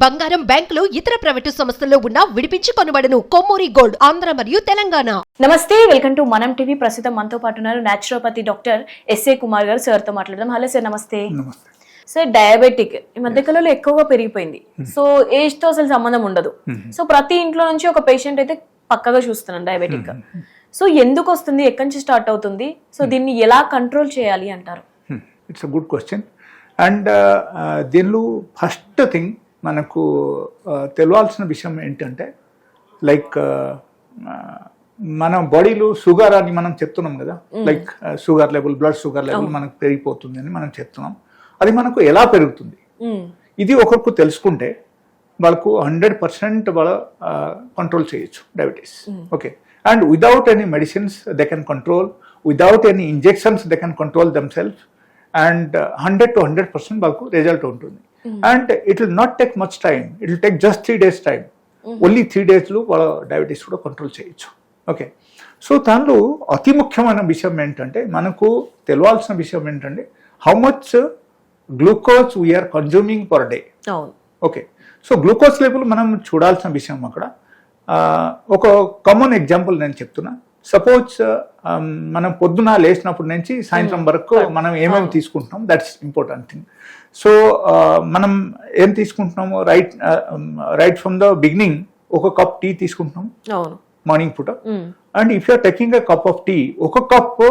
బంగారం, బ్యాంకులు, ఇతర ప్రైవేటు సంస్థల్లో ఉన్న విడిపించి కొనబడను. కొమ్మూరి గోల్డ్, ఆంధ్ర మరియు తెలంగాణ. నమస్తే, వెల్కమ్ టు మనం టీవీ. ప్రస్తుతం మనతో పాటు ఉన్నారు న్యాచురోపతి డాక్టర్ ఎస్ఏ కుమార్ గారు. సార్ తో మాట్లాడదాం. హలో సార్, నమస్తే. సార్, డయాబెటిక్ ఈ మధ్య కాలంలో ఎక్కువగా పెరిగిపోయింది. సో ఏజ్ తో అసలు సంబంధం ఉండదు. సో ప్రతి ఇంట్లో నుంచి ఒక పేషెంట్ అయితే పక్కగా చూస్తున్నాను డయాబెటిక్. సో ఎందుకు వస్తుంది, ఎక్కడి నుంచి స్టార్ట్ అవుతుంది, సో దీన్ని ఎలా కంట్రోల్ చేయాలి అంటారు? It's a good question. And దీనిలో ఫస్ట్ థింగ్ మనకు తెలియాల్సిన విషయం ఏంటంటే, లైక్ మన బాడీలో షుగర్ అని మనం చెప్తున్నాం కదా, like sugar level, blood sugar level మనకు పెరిగిపోతుంది అని మనం చెప్తున్నాం. అది మనకు ఎలా పెరుగుతుంది, ఇది ఒకరికి తెలుసుకుంటే వాళ్ళకు 100% వాళ్ళ కంట్రోల్ చేయొచ్చు diabetes. Okay, and without any medicines they can control, without any injections they can control themself, and 100 to 100% వాళ్ళకు రిజల్ట్ ఉంటుంది. And it will not take much time, it will take just 3 days time. Only 3 daysలో వాళ్ళ diabetes కూడా control చేయొచ్చు. Okay, so దానిలో అతి ముఖ్యమైన విషయం ఏంటంటే, మనకు తెలియాల్సిన విషయం ఏంటంటే, how much glucose we are consuming per day. Okay, so glucose level మనం చూడాల్సిన విషయం అక్కడ. ఒక కామన్ ఎగ్జాంపుల్ నేను చెప్తున్నా. సపోజ్ మనం పొద్దున లేచినప్పటి నుంచి సాయంత్రం వరకు మనం ఏమేమి తీసుకుంటున్నాం, దట్స్ ఇంపార్టెంట్ థింగ్. సో మనం ఏం తీసుకుంటున్నాము, రైట్ ఫ్రమ్ ద బిగినింగ్ ఒక కప్ టీ తీసుకుంటున్నాం మార్నింగ్ పూట. And if you are taking a cup of tea, ఒక కప్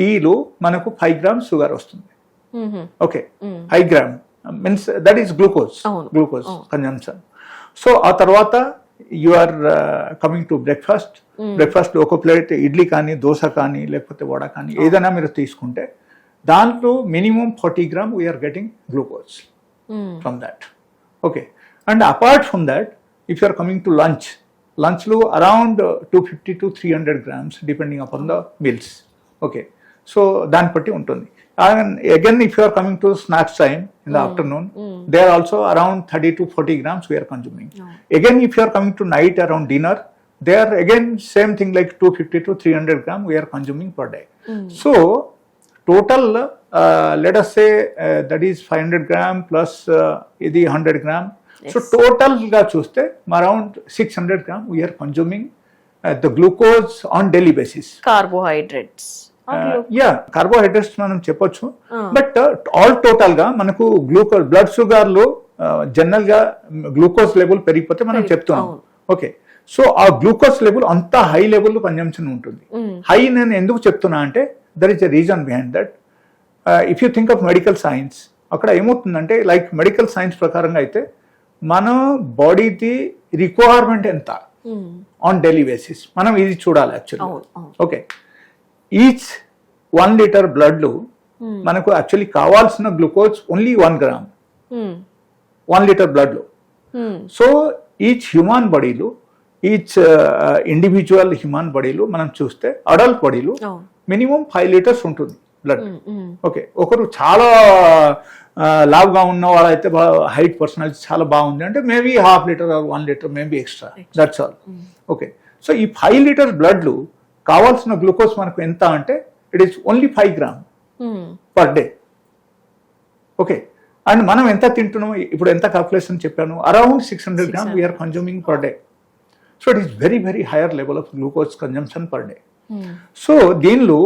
టీలో మనకు 5 grams షుగర్ వస్తుంది. Okay, 5 grams means that is glucose consumption. So ఆ తర్వాత you are coming to breakfast. Breakfast ఒక ప్లేట్ ఇడ్లీ కానీ, దోశ కానీ, లేకపోతే వడ కానీ ఏదైనా మీరు తీసుకుంటే దాంట్లో minimum 40 grams we're getting glucose from that. Okay, and apart from that if you are coming to లంచ్లో around 250 to 300 grams depending upon the meals. Okay, so దాన్ని బట్టి ఉంటుంది. And again, if you are coming to snacks time in the afternoon, they are also around 30 to 40 grams we are consuming. Again, if you are coming to night around dinner, they are again same thing like 250 to 300 grams we are consuming per day. So total, let us say that is 500 grams plus idi 100 grams. So total ga chuste around 600 grams we are consuming the glucose on daily basis. Carbohydrates, carbohydrates మనం చెప్పొచ్చు. But all total గా మనకు glucose, blood sugar లో general గా glucose level పెరిగిపోతే మనం చెప్తున్నాం. Okay, so ఆ గ్లూకోజ్ లెవెల్ అంత హై లెవెల్ కన్జంప్షన్ ఉంటుంది. హై నేను ఎందుకు చెప్తున్నా అంటే, there is a reason behind that. If you think of medical science, అక్కడ ఏమవుతుందంటే, లైక్ మెడికల్ సైన్స్ ప్రకారంగా అయితే మన బాడీది రిక్వైర్మెంట్ ఎంత ఆన్ డైలీ బేసిస్ మనం ఇది చూడాలి actually. Okay, each 1 liter blood లో మనకు యాక్చువల్లీ కావాల్సిన glucose only 1 gram 1 liter blood లో. సో ఈచ్ హ్యూమన్ బాడీలో, ఈచ్ ఇండివిజువల్ హ్యూమన్ బాడీలో మనం చూస్తే అడల్ట్ బాడీలో మినిమం 5 liters ఉంటుంది బ్లడ్. ఓకే, ఒకరు చాలా లావుగా ఉన్న వాళ్ళైతే, హైట్ పర్సనాలిటీ చాలా బాగుంది అంటే maybe 1/2 liter or 1 liter maybe extra, that's all. Okay, so ఈ 5 liters బ్లడ్ లో కావాల్సిన గ్లూకోజ్ మనకు ఎంత అంటే, it is only 5 grams per day. Okay, and మనం ఎంత తింటున్నాము, ఇప్పుడు ఎంత క్యాల్కులేషన్ చెప్పాను, around 600 grams we are consuming per day. So it is very very higher level of glucose consumption per day. So దీనిలో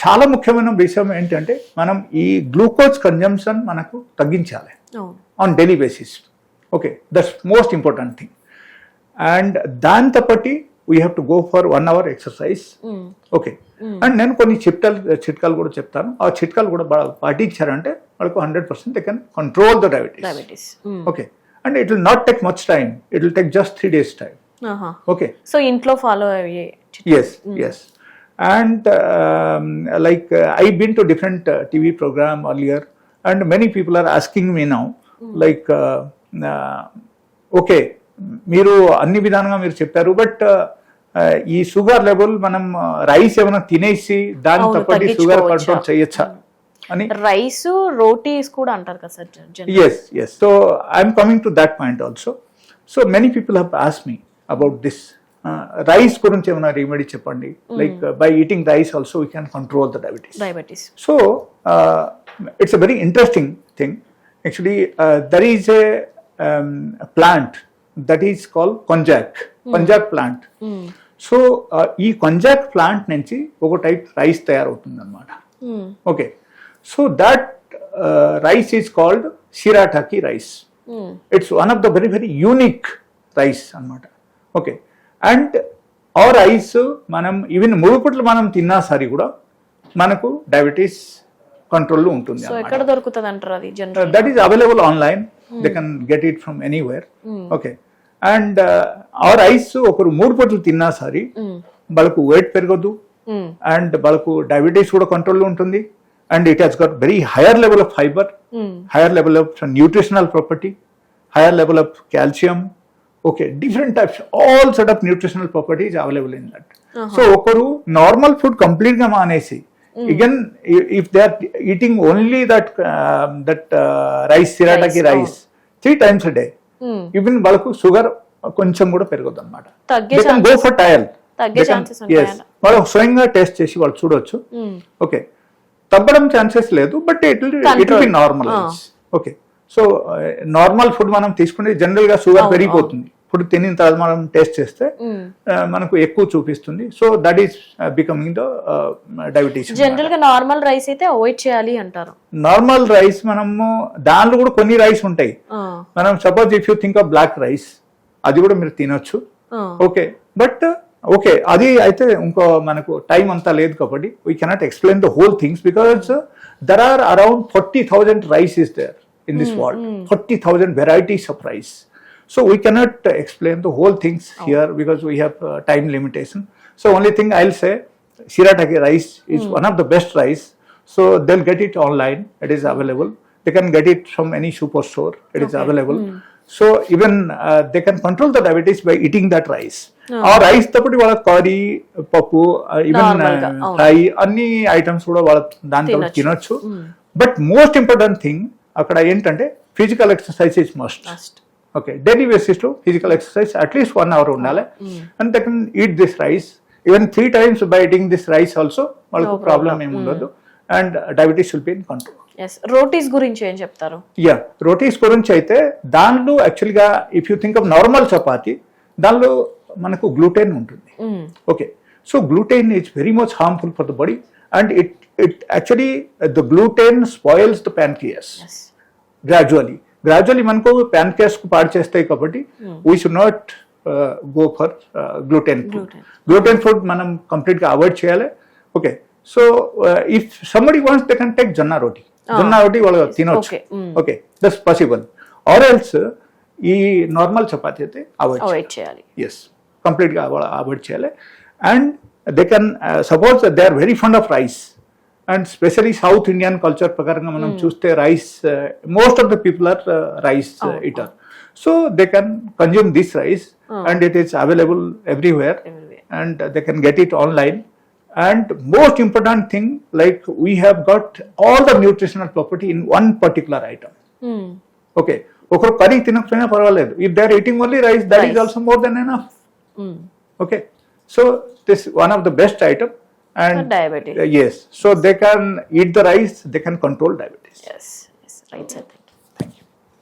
చాలా ముఖ్యమైన విషయం ఏంటంటే, మనం ఈ గ్లూకోజ్ కన్జంప్షన్ మనకు తగ్గించాలి on daily basis. Okay, that's most important thing. And దాంతో పాటు we have to go for 1 hour exercise. Okay, and నేను కొన్ని చిట్కాలు కూడా చెప్తాను. ఆ చిట్కాలు కూడా పాటించారంటే వాళ్ళకు 100% they can control the diabetes. Okay, and it will not take much time, it will take just 3 days time. Okay, so ఇంట్లో ఫాలో అయ్యే. yes. And like I've been to different TV program earlier, and many people are asking me now, like okay, మీరు అన్ని విధానంగా మీరు చెప్పారు, but ఈ sugar level మనం rice ఏమైనా తినేసి దానితో పాటు షుగర్ కంట్రోల్ చేయొచ్చా అని. రైస్, రోటీస్ కూడా అంటారు కదా sir. yes. So I'm coming to that point also. So many people have asked me about this. Rice గురించి ఏమైనా రెమెడీ చెప్పండి, like by eating rice also we can control the diabetes. So it's a very interesting thing. Actually, there is a plant that is called konjac plant. So ఈ konjac plant నుంచి ఒక type rice తయారవుతుంది అనమాట. Okay, so that rice is called shirataki rice. It's one of the very very unique rice అనమాట. Okay, and ఆ రైస్ మనం even మురుగుపుట్లు మనం తిన్నా సరే కూడా మనకు డయాబెటీస్ కంట్రోల్లో ఉంటుంది. సో ఎక్కడ దొరుకుతుంది అంటారు అది general? That is available online, they can get it from anywhere. Okay, and ఆ రైస్ ఒకరు 3 పూటలు తిన్నా సరే వాళ్ళకు వెయిట్ పెరగదు, అండ్ వాళ్ళకు డయాబెటీస్ కూడా కంట్రోల్లో ఉంటుంది. And it has gut very higher level of fibre, hire level of nutritional property, higher level of calcium, okay, different types, all sort of nutritional properties available in that. So okaru normal food complete ga manesi, again if they are eating only that rice, sirataki rice 3 times a day, even valaku sugar koncham kuda peragadu annamata. They can go for trial, తగ్గే chances ఉంటాయా? yes, వాళ్ళు స్వయంగా test చేసి వాళ్ళు చూడొచ్చు. Okay, తగ్గడం chances లేదు, but it will be normalise. Okay, so normal food మనం తీసుకుంటే జనరల్ గా షుగర్ పెరిగిపోతుంది. ఫుడ్ తినిన తర్వాత మనం టెస్ట్ చేస్తే మనకు ఎక్కువ చూపిస్తుంది. So that is becoming the diabetes. General గా నార్మల్ రైస్ అయితే అవాయిడ్ చేయాలి అంటారు. నార్మల్ రైస్ మనము దానిలో కూడా కొన్ని రైస్ ఉంటాయి. మనం suppose if you think of black rice, అది కూడా మీరు తినొచ్చు. ఓకే, బట్ ఓకే, అది అయితే ఇంకో మనకు టైం అంతా లేదు కాబట్టి we cannot explain the whole things, because there are around 40,000 rice is there in this world, 40,000 varieties of rice. So we cannot explain the whole things here because we have time limitation. So only thing I'll say, Shirataki rice is one of the best rice. So they'll get it online, it is available. They can get it from any superstore, it is available. So even they can control the diabetes by eating that rice. ఆ rice తోటి వాళ్ళ curry, పప్పు, even fry అన్ని items కూడా వాళ్ళ దాంతో తినొచ్చు. But most important thing అక్కడ ఏంటంటే physical exercise is must. Okay, daily basis లో ఫిజికల్ ఎక్సర్సైజ్ అట్లీస్ట్ 1 hour ఉండాలి. And they can eat this rice even 3 times by eating this rice also వాళ్ళకు ప్రాబ్లం ఏమి ఉండదు. And diabetes will be in control. Rotis గురించి ఏం చెప్తారు? Yeah, rotis గురించి అయితే దానిలో యాక్చువల్గా if you think of normal chapati, దానిలో మనకు గ్లూటెన్ ఉంటుంది. Okay, so gluten is very much harmful for the body, and it actually the gluten spoils the pancreas gradually మనకు pancreas కు పాడు చేస్తాయి కాబట్టి we should not go for gluten food మనం complete గా అవాయిడ్ చేయాలి. Okay, so if somebody wants they can take జొన్న రోటీ వాళ్ళు తినొచ్చు. Okay, that's possible. Or else ఈ నార్మల్ చపాతీ అయితే అవాయిడ్ చేయాలి. ఎస్, కంప్లీట్ గా అవాయిడ్ చేయాలి. And they can suppose they are very fond of rice, and specially South Indian culture ప్రకారంగా మనం చూస్తే rice, most of the people are rice eater. So they can consume this rice and it is available everywhere and they can get it online. And most important thing, like we have got all the nutritional property in one particular item. Okay, ఒకరు curry తినకపోయినా పర్వాలేదు, if they are eating only rice, that is also more than enough. Okay, so this one of the best item. And for diabetes. Yes, so they can eat the rice, they can control diabetes. Yes, right sir.